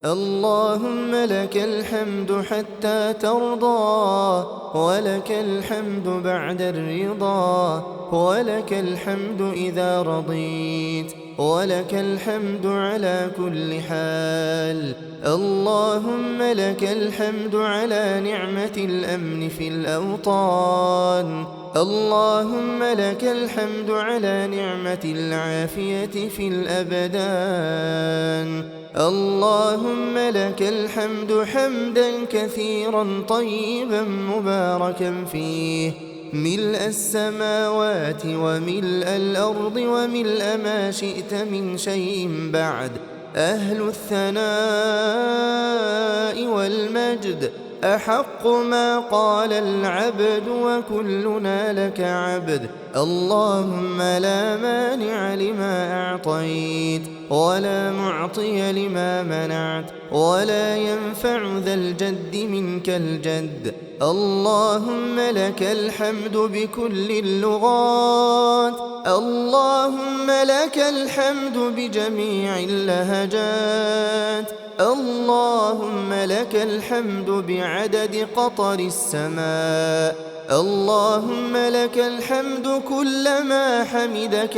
اللهم لك الحمد حتى ترضى، ولك الحمد بعد الرضا، ولك الحمد إذا رضيت، ولك الحمد على كل حال. اللهم لك الحمد على نعمة الأمن في الأوطان، اللهم لك الحمد على نعمة العافية في الأبدان، اللهم لك الحمد حمدا كثيرا طيبا مباركا فيه، ملء السماوات وملء الأرض وملء ما شئت من شيء بعد، أهل الثناء والمجد، أحق ما قال العبد وكلنا لك عبد. اللهم لا مانع لما أعطيت، ولا معطي لما منعت، ولا ينفع ذا الجد منك الجد. اللهم لك الحمد بكل اللغات، اللهم لك الحمد بجميع اللهجات، اللهم لك الحمد بعدد قطر السماء، اللهم لك الحمد كلما حمدك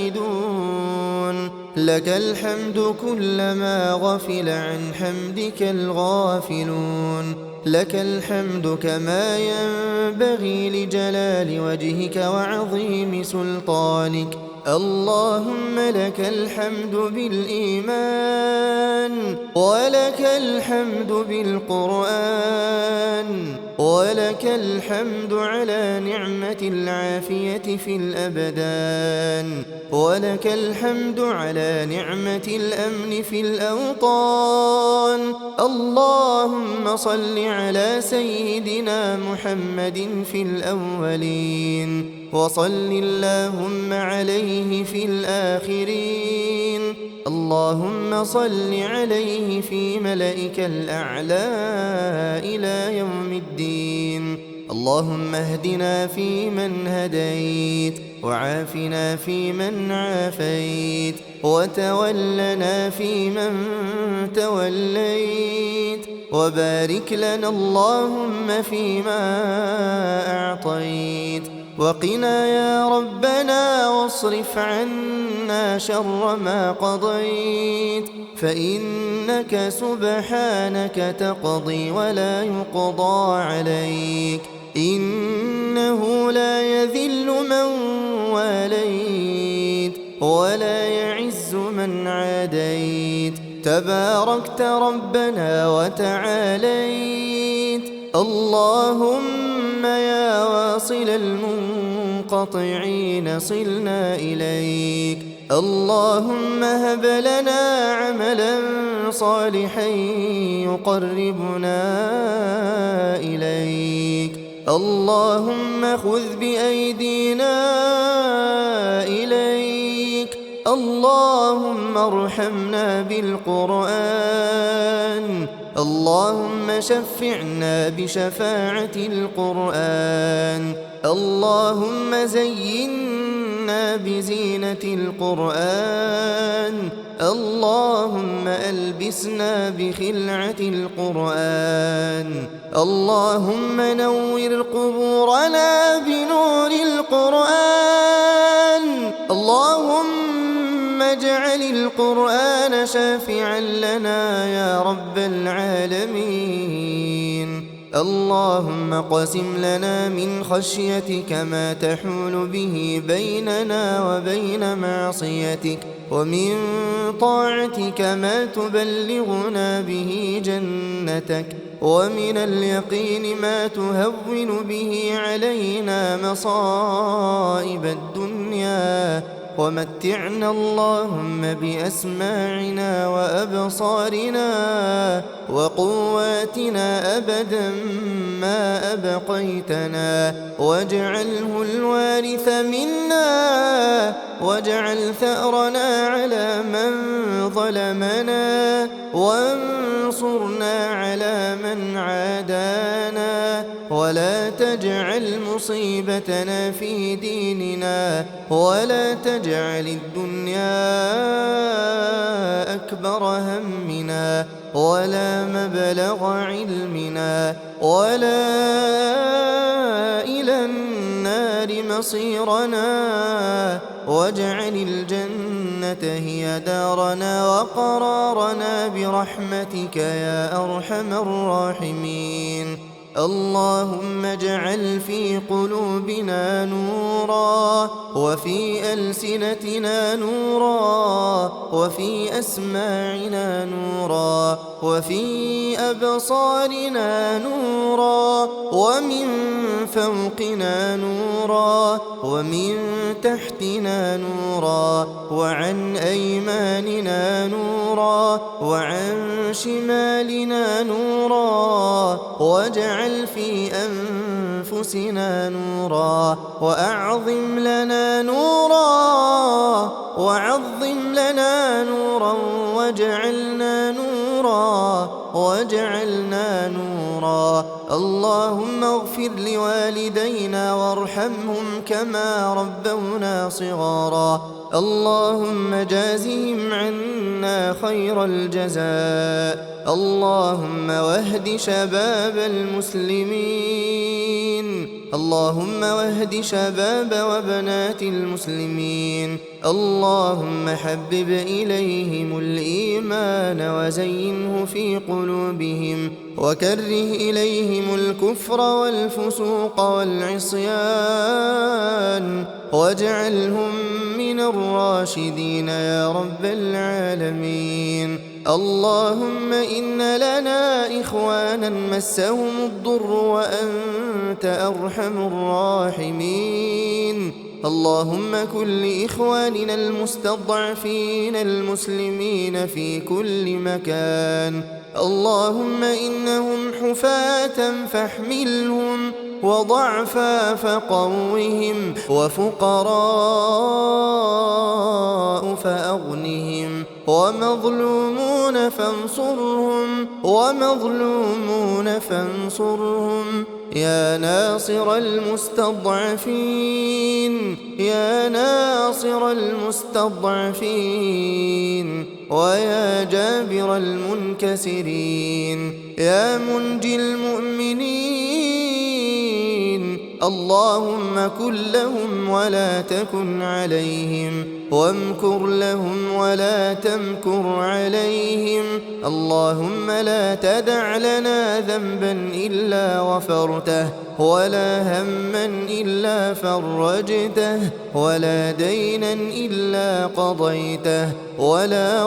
الحامدون، لك الحمد كلما غفل عن حمدك الغافلون، لك الحمد كما ينبغي لجلال وجهك وعظيم سلطانك. اللهم لك الحمد بالإيمان، ولك الحمد بالقرآن، ولك الحمد على نعمة العافية في الأبدان، ولك الحمد على نعمة الأمن في الأوطان. اللهم صل على سيدنا محمد في الأولين، وصل اللهم عليه في الآخرين. اللهم صل عليه في ملائك الأعلى إلى يوم الدين. اللهم اهدنا فيمن هديت، وعافنا فيمن عافيت، وتولنا فيمن توليت، وبارك لنا اللهم فيما أعطيت، وقنا يا ربنا واصرف عنا شر ما قضيت، فإنك سبحانك تقضي ولا يقضى عليك، إنه لا يذل من واليت ولا يعز من عاديت، تباركت ربنا وتعاليت. اللهم يا واصل المنقطعين صلنا إليك، اللهم هب لنا عملا صالحا يقربنا إليك، اللهم خذ بأيدينا إليك، اللهم ارحمنا بالقرآن، اللهم شفعنا بشفاعة القرآن، اللهم زينا بزينة القرآن، اللهم ألبسنا بخلعة القرآن، اللهم نور قبورنا بنور القرآن، اللهم اجعل القرآن شافعا لنا يا رب العالمين. اللهم قسم لنا من خشيتك ما تحول به بيننا وبين معصيتك، ومن طاعتك ما تبلغنا به جنتك، ومن اليقين ما تهون به علينا مصائب الدنيا، ومتعنا اللهم بأسماعنا وأبصارنا وقواتنا أبدا ما أبقيتنا، واجعله الوارث منا، واجعل ثأرنا على من ظلمنا، وانصرنا على من عادانا، ولا تجعل مصيبتنا في ديننا، ولا تجعل الدنيا أكبر أكبر همنا ولا مبلغ علمنا ولا إلى النار مصيرنا، واجعل الجنة هي دارنا وقرارنا برحمتك يا أرحم الراحمين. اللهم اجعل في قلوبنا نورا وفي ألسنتنا نورا وفي أسماعنا نورا وفي أبصارنا نورا ومن فوقنا نورا ومن تحتنا نورا وعن أيماننا نورا وعن شمالنا نورا، واجعل في أنفسنا نورا وأعظم لنا نورا واجعلنا نورا. اللهم اغفر لوالدينا وارحمهم كما ربونا صغارا. اللهم جازهم عنا خير الجزاء. اللهم واهد شباب المسلمين، اللهم واهد شباب وبنات المسلمين. اللهم حبب إليهم الإيمان وزينه في قلوبهم وكره إليهم الكفر والفسوق والعصيان واجعلهم من الراشدين يا رب العالمين. اللهم إن لنا إخوانا مسهم الضر وأنت أرحم الراحمين. اللهم كن لإخواننا المستضعفين المسلمين في كل مكان. اللهم إنهم حفاة فاحملهم وضعفا فقوهم وفقراء فأغنهم ومظلومون فانصرهم يا ناصر المستضعفين ويا جابر المنكسرين يا منجي المؤمنين. اللهم كن لهم ولا تكن عليهم وامكر لهم ولا تمكر عليهم. اللهم لا تدع لنا ذنبا إلا غفرته ولا هما إلا فرجته ولا دينا إلا قضيته ولا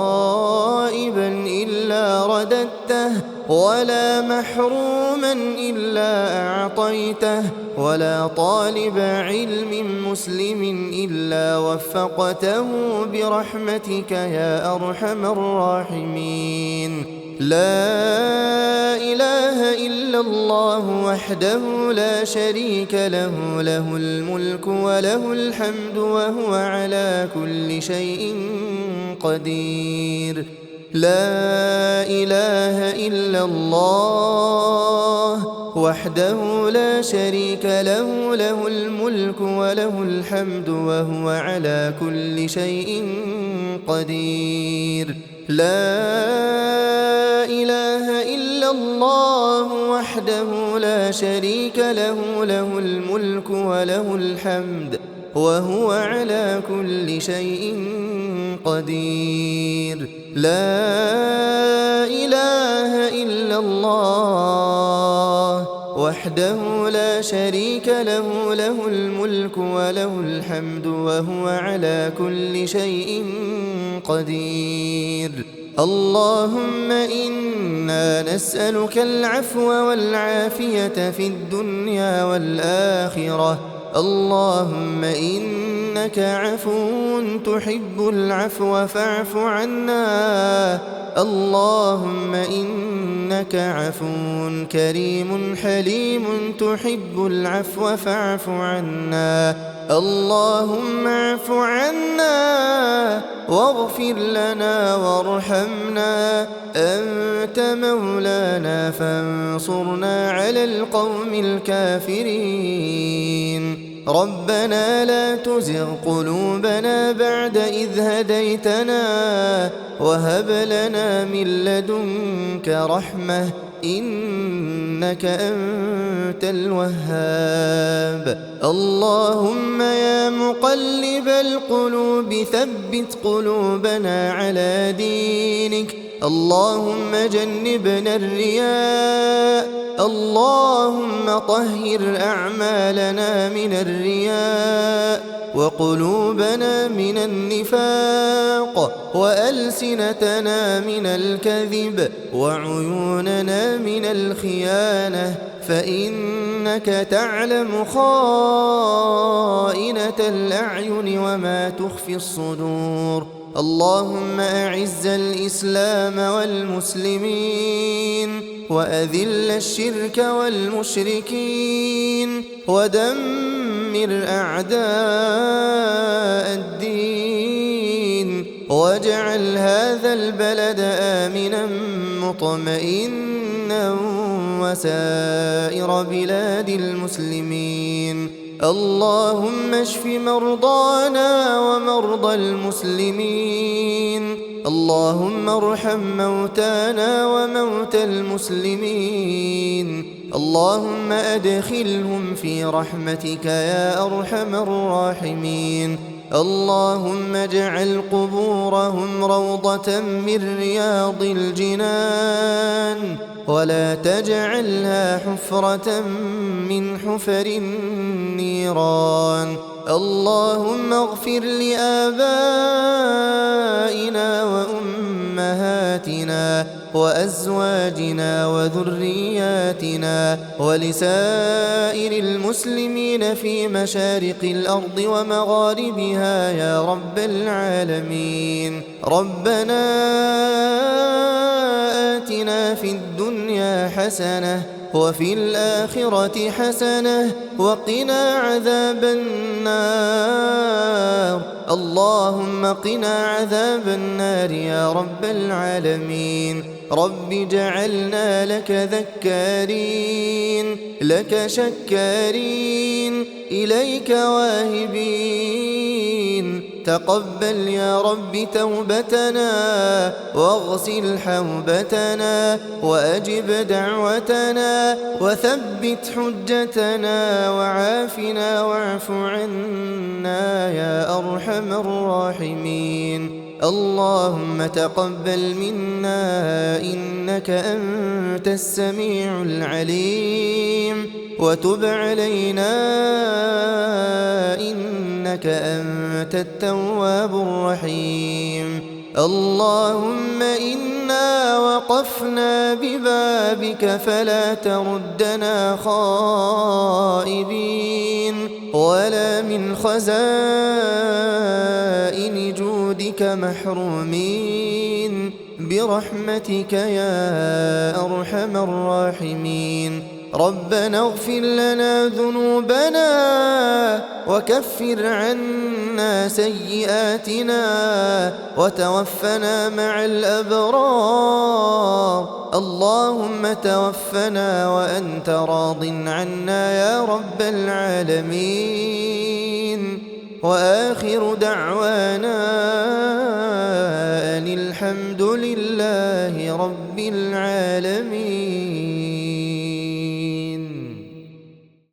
غائبا إلا رددته ولا محروما إلا أعطيته ولا طالب علم مسلم إلا وفقته برحمتك يا أرحم الراحمين. لا إله إلا الله وحده لا شريك له، له الملك وله الحمد وهو على كل شيء قدير. لا إله إلا الله وحده لا شريك له، له الملك وله الحمد وهو على كل شيء قدير. لا إله إلا الله وحده لا شريك له، له الملك وله الحمد وهو على كل شيء قدير. لا إله إلا الله وحده لا شريك له، له الملك وله الحمد وهو على كل شيء قدير. اللهم إنا نسألك العفو والعافية في الدنيا والآخرة. اللهم إنك عفو تحب العفو فاعف عنا. اللهم إنك عفو كريم حليم تحب العفو فاعف عنا. اللهم اعف عنا واغفر لنا وارحمنا. أنت مولانا فانصرنا على القوم الكافرين. ربنا لا تزغ قلوبنا بعد إذ هديتنا وهب لنا من لدنك رحمة إنك أنت الوهاب. اللهم يا مقلب القلوب ثبت قلوبنا على دينك. اللهم جنبنا الرياء. اللهم طهر أعمالنا من الرياء وقلوبنا من النفاق وألسنتنا من الكذب وعيوننا من الخيانة فإنك تعلم خائنة الأعين وما تخفي الصدور. اللهم أعز الإسلام والمسلمين وأذل الشرك والمشركين ودمر أعداء الدين واجعل هذا البلد آمنا مطمئنا وسائر بلاد المسلمين. اللهم اشف مرضانا ومرضى المسلمين. اللهم ارحم موتانا وموتى المسلمين. اللهم أدخلهم في رحمتك يا أرحم الراحمين. اللهم اجعل قبورهم روضة من رياض الجنان ولا تجعلها حفرة من حفر النيران. اللهم اغفر لآبائنا وأمهاتنا وأزواجنا وذرياتنا ولسائر المسلمين في مشارق الأرض ومغاربها يا رب العالمين. ربنا آتنا في الدنيا حسنة وفي الآخرة حسنة وقنا عذاب النار. اللهم قنا عذاب النار يا رب العالمين. رب اجعلنا لك ذكارين لك شكارين إليك واهبين. تقبل يا رب توبتنا واغسل حوبتنا وأجب دعوتنا وثبت حجتنا وعافنا واعف عنا يا أرحم الراحمين. اللهم تقبل منا إنك أنت السميع العليم وتب علينا إنك أنت التواب الرحيم. اللهم إنا وقفنا ببابك فلا تردنا خائبين ولا من خزائن جودك محرومين برحمتك يا أرحم الراحمين. ربنا اغفر لنا ذنوبنا وكفر عنا سيئاتنا وتوفنا مع الأبرار. اللهم توفنا وأنت راض عنا يا رب العالمين. وآخر دعوانا أن الحمد لله رب العالمين.